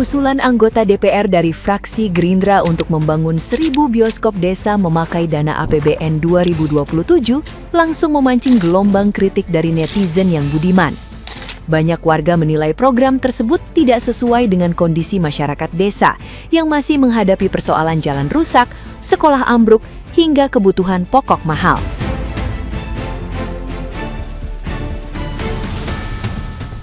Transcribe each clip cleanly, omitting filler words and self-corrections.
Usulan anggota DPR dari fraksi Gerindra untuk membangun 1.000 bioskop desa memakai dana APBN 2027 langsung memancing gelombang kritik dari netizen yang budiman. Banyak warga menilai program tersebut tidak sesuai dengan kondisi masyarakat desa yang masih menghadapi persoalan jalan rusak, sekolah ambruk, hingga kebutuhan pokok mahal.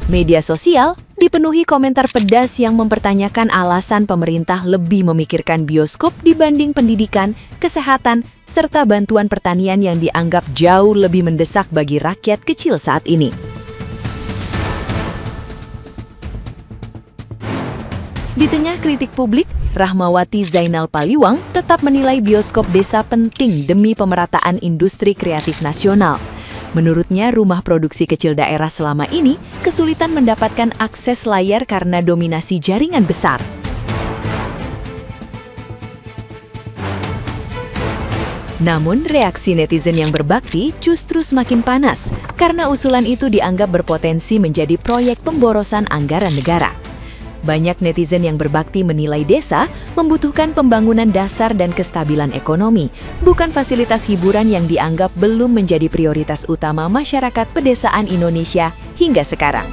Media sosial dipenuhi komentar pedas yang mempertanyakan alasan pemerintah lebih memikirkan bioskop dibanding pendidikan, kesehatan, serta bantuan pertanian yang dianggap jauh lebih mendesak bagi rakyat kecil saat ini. Di tengah kritik publik, Rahmawati Zainal Paliwang tetap menilai bioskop desa penting demi pemerataan industri kreatif nasional. Menurutnya, rumah produksi kecil daerah selama ini kesulitan mendapatkan akses layar karena dominasi jaringan besar. Namun, reaksi netizen yang berbakti justru semakin panas karena usulan itu dianggap berpotensi menjadi proyek pemborosan anggaran negara. Banyak netizen yang berbakti menilai desa membutuhkan pembangunan dasar dan kestabilan ekonomi, bukan fasilitas hiburan yang dianggap belum menjadi prioritas utama masyarakat pedesaan Indonesia hingga sekarang.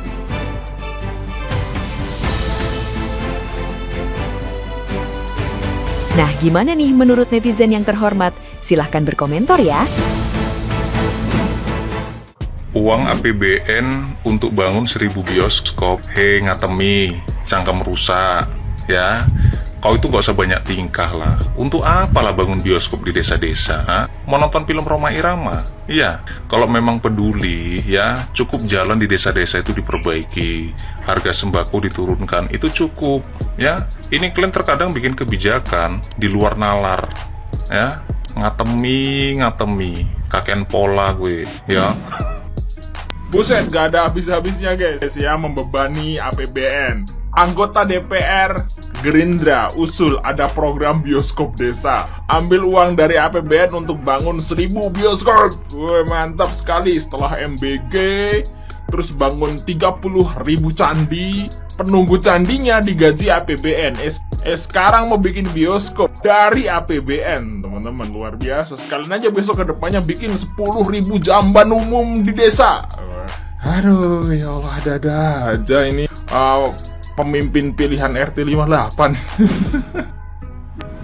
Nah, gimana nih menurut netizen yang terhormat? Silahkan berkomentar ya. Uang APBN untuk bangun 1.000 bioskop, ngatemi, cangkem rusak, ya. Kau itu gak usah banyak tingkah lah. Untuk apalah bangun bioskop di desa-desa? Mau nonton film Rhoma Irama? Iya, kalau memang peduli, ya cukup jalan di desa-desa itu diperbaiki, harga sembako diturunkan, itu cukup, ya. Ini kalian terkadang bikin kebijakan di luar nalar, ya. Ngatemi, kakean pola gue, ya. Buset, gak ada habis-habisnya guys ya membebani APBN. Anggota DPR Gerindra usul ada program bioskop desa. Ambil uang dari APBN untuk bangun 1.000 bioskop. Wih, mantap sekali. Setelah MBG, terus bangun 30.000 candi. Penunggu candinya digaji APBN. Sekarang mau bikin bioskop dari APBN, teman-teman, luar biasa. Sekalian aja besok ke depannya bikin 10.000 jamban umum di desa. Aduh, ya Allah, ada-ada aja ini pemimpin pilihan RT 58.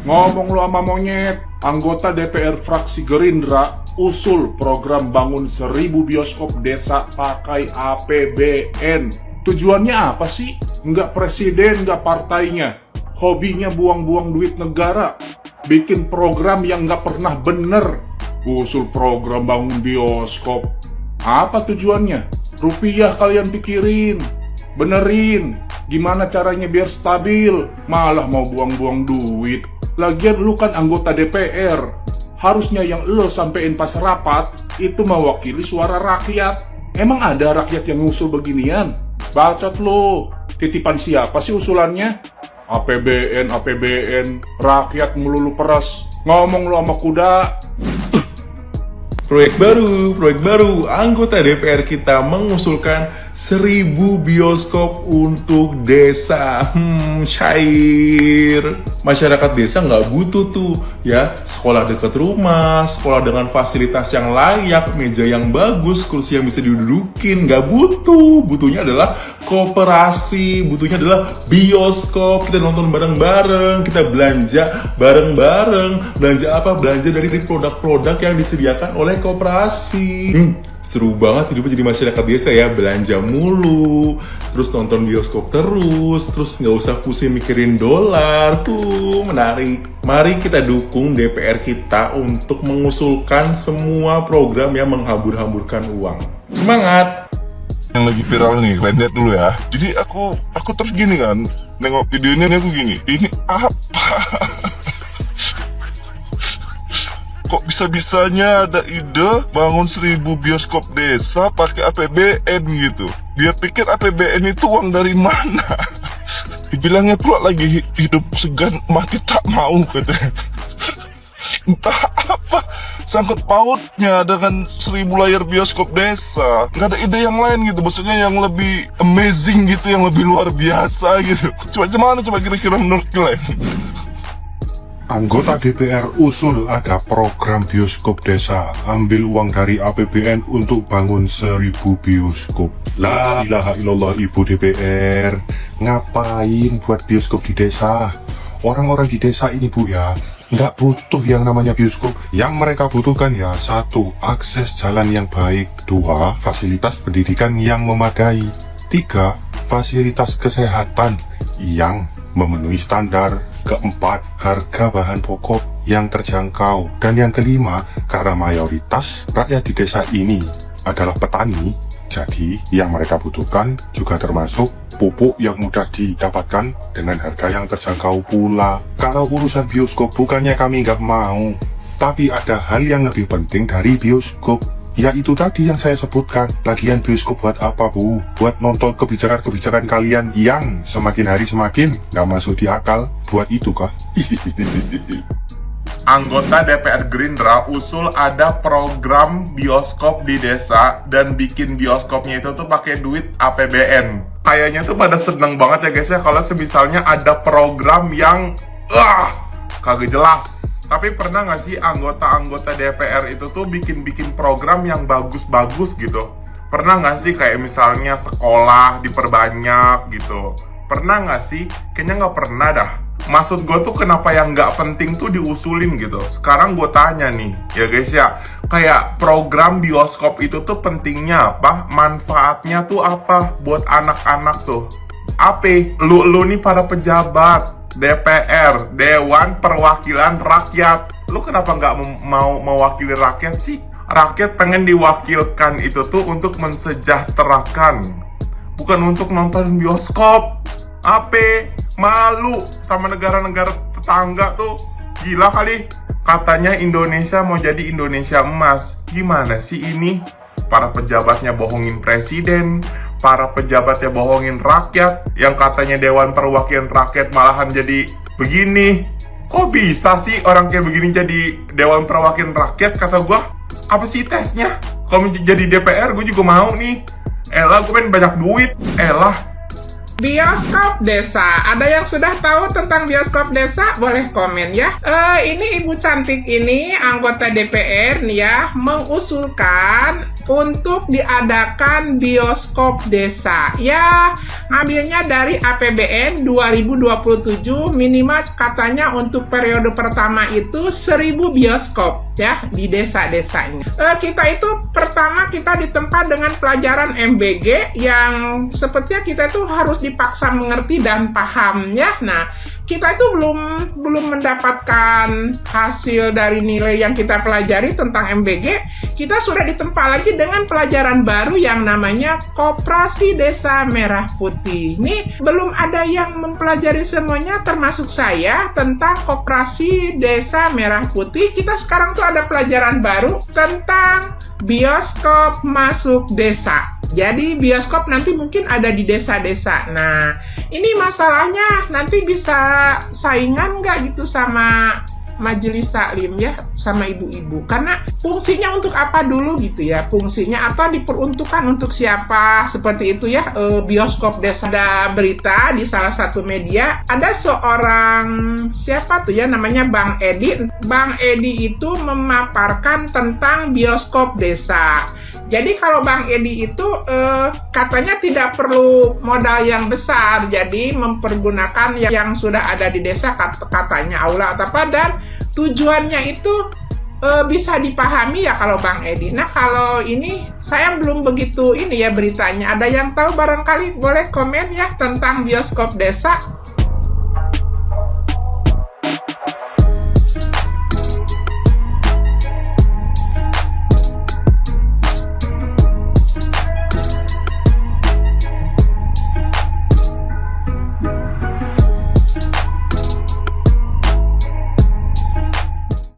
Ngomong lu sama monyet, anggota DPR fraksi Gerindra usul program bangun 1.000 bioskop desa pakai APBN. Tujuannya apa sih? Nggak presiden, nggak partainya. Hobinya buang-buang duit negara. Bikin program yang nggak pernah bener. Usul program bangun bioskop. Apa tujuannya? Rupiah kalian pikirin. Benerin. Gimana caranya biar stabil? Malah mau buang-buang duit. Lagian lu kan anggota DPR. Harusnya yang lo sampein pas rapat itu mewakili suara rakyat. Emang ada rakyat yang ngusul beginian? Bacot lo. Titipan siapa sih usulannya? APBN, rakyat melulu peras. Ngomong lo sama kuda. Proyek baru, anggota DPR kita mengusulkan 1.000 bioskop untuk desa. Cair. Masyarakat desa nggak butuh tuh, ya, sekolah dekat rumah, sekolah dengan fasilitas yang layak, meja yang bagus, kursi yang bisa didudukin, nggak butuh. Butuhnya adalah koperasi, butuhnya adalah bioskop, kita nonton bareng-bareng, kita belanja bareng-bareng. Belanja apa? Belanja dari produk-produk yang disediakan oleh koperasi. Seru banget hidupnya jadi masyarakat desa ya, belanja mulu, terus nonton bioskop terus nggak usah pusing mikirin dolar, tuh menarik. Mari kita dukung DPR kita untuk mengusulkan semua program yang menghambur-hamburkan uang. Semangat! Yang lagi viral nih, kalian lihat dulu ya. Jadi aku terus gini kan, nengok videonya aku gini, ini apa? Kok bisa-bisanya ada ide bangun 1.000 bioskop desa pakai APBN gitu? Dia pikir APBN itu uang dari mana? Dibilangnya pula lagi hidup segan mati tak mau katanya. Entah apa. Apa sangkut pautnya dengan 1000 layar bioskop desa? Nggak ada ide yang lain gitu, maksudnya yang lebih amazing gitu, yang lebih luar biasa gitu. Coba gimana coba kira-kira menurut kalian? Anggota DPR usul ada program bioskop desa, ambil uang dari APBN untuk bangun 1000 bioskop. La ilaha illallah, Ibu DPR, ngapain buat bioskop di desa? Orang-orang di desa ini Bu ya, nggak butuh yang namanya bioskop. Yang mereka butuhkan ya, 1. Akses jalan yang baik. 2. Fasilitas pendidikan yang memadai. 3. Fasilitas kesehatan yang memenuhi standar. 4. Harga bahan pokok yang terjangkau. Dan yang kelima, karena mayoritas rakyat di desa ini adalah petani, jadi yang mereka butuhkan juga termasuk pupuk yang mudah didapatkan dengan harga yang terjangkau pula. Kalau urusan bioskop bukannya kami nggak mau, tapi ada hal yang lebih penting dari bioskop, yaitu tadi yang saya sebutkan. Lagian bioskop buat apa Bu? Buat nonton kebijakan-kebijakan kalian yang semakin hari semakin nggak masuk di akal? Buat itu kah? Anggota DPR Gerindra usul ada program bioskop di desa dan bikin bioskopnya itu tuh pakai duit APBN. Kayaknya tuh pada seneng banget ya guys ya kalau misalnya ada program yang kagak jelas. Tapi pernah nggak sih anggota-anggota DPR itu tuh bikin program yang bagus-bagus gitu? Pernah nggak sih kayak misalnya sekolah diperbanyak gitu? Pernah nggak sih? Kayaknya nggak pernah dah. Maksud gue tuh kenapa yang nggak penting tuh diusulin gitu. Sekarang gue tanya nih, ya guys ya, kayak program bioskop itu tuh pentingnya apa? Manfaatnya tuh apa buat anak-anak tuh? Apa? Lu nih para pejabat DPR, Dewan Perwakilan Rakyat, lu kenapa nggak mau mewakili rakyat sih? Rakyat pengen diwakilkan itu tuh untuk mensejahterakan, bukan untuk nonton bioskop. Apa? Malu sama negara-negara tetangga tuh. Gila kali. Katanya Indonesia mau jadi Indonesia emas. Gimana sih ini? Para pejabatnya bohongin presiden, para pejabatnya bohongin rakyat, yang katanya Dewan Perwakilan Rakyat malahan jadi begini. Kok bisa sih orang kayak begini jadi Dewan Perwakilan Rakyat? Kata gua, apa sih tesnya? Kalau jadi DPR gue juga mau nih. Elah, gue pengen banyak duit. Elah. Bioskop desa, ada yang sudah tahu tentang bioskop desa? Boleh komen ya. Ini Ibu Cantik ini anggota DPR nih ya, mengusulkan untuk diadakan bioskop desa. Ya, ngambilnya dari APBN 2027, minimal katanya untuk periode pertama itu 1000 bioskop ya di desa-desa ini. Kita itu pertama kita ditempa dengan pelajaran MBG yang sepertinya kita itu harus dipaksa mengerti dan pahamnya. Nah, kita itu belum mendapatkan hasil dari nilai yang kita pelajari tentang MBG. Kita sudah ditempa lagi dengan pelajaran baru yang namanya Koperasi Desa Merah Putih. Ini belum ada yang mempelajari semuanya, termasuk saya, tentang Koperasi Desa Merah Putih. Kita sekarang tuh ada pelajaran baru tentang bioskop masuk desa. Jadi bioskop nanti mungkin ada di desa-desa. Nah, ini masalahnya nanti bisa saingan nggak gitu sama majelis taklim ya, sama ibu-ibu. Karena fungsinya untuk apa dulu gitu ya, fungsinya atau diperuntukkan untuk siapa, seperti itu ya. Bioskop desa, ada berita di salah satu media, ada seorang siapa tuh ya, namanya Bang Edi. Bang Edi itu memaparkan tentang bioskop desa. Jadi kalau Bang Edi itu katanya tidak perlu modal yang besar, jadi mempergunakan yang sudah ada di desa, katanya aula atau apa, dan tujuannya itu bisa dipahami ya kalau Bang Edi. Nah, kalau ini saya belum begitu ini ya beritanya. Ada yang tahu barangkali boleh komen ya tentang bioskop desa.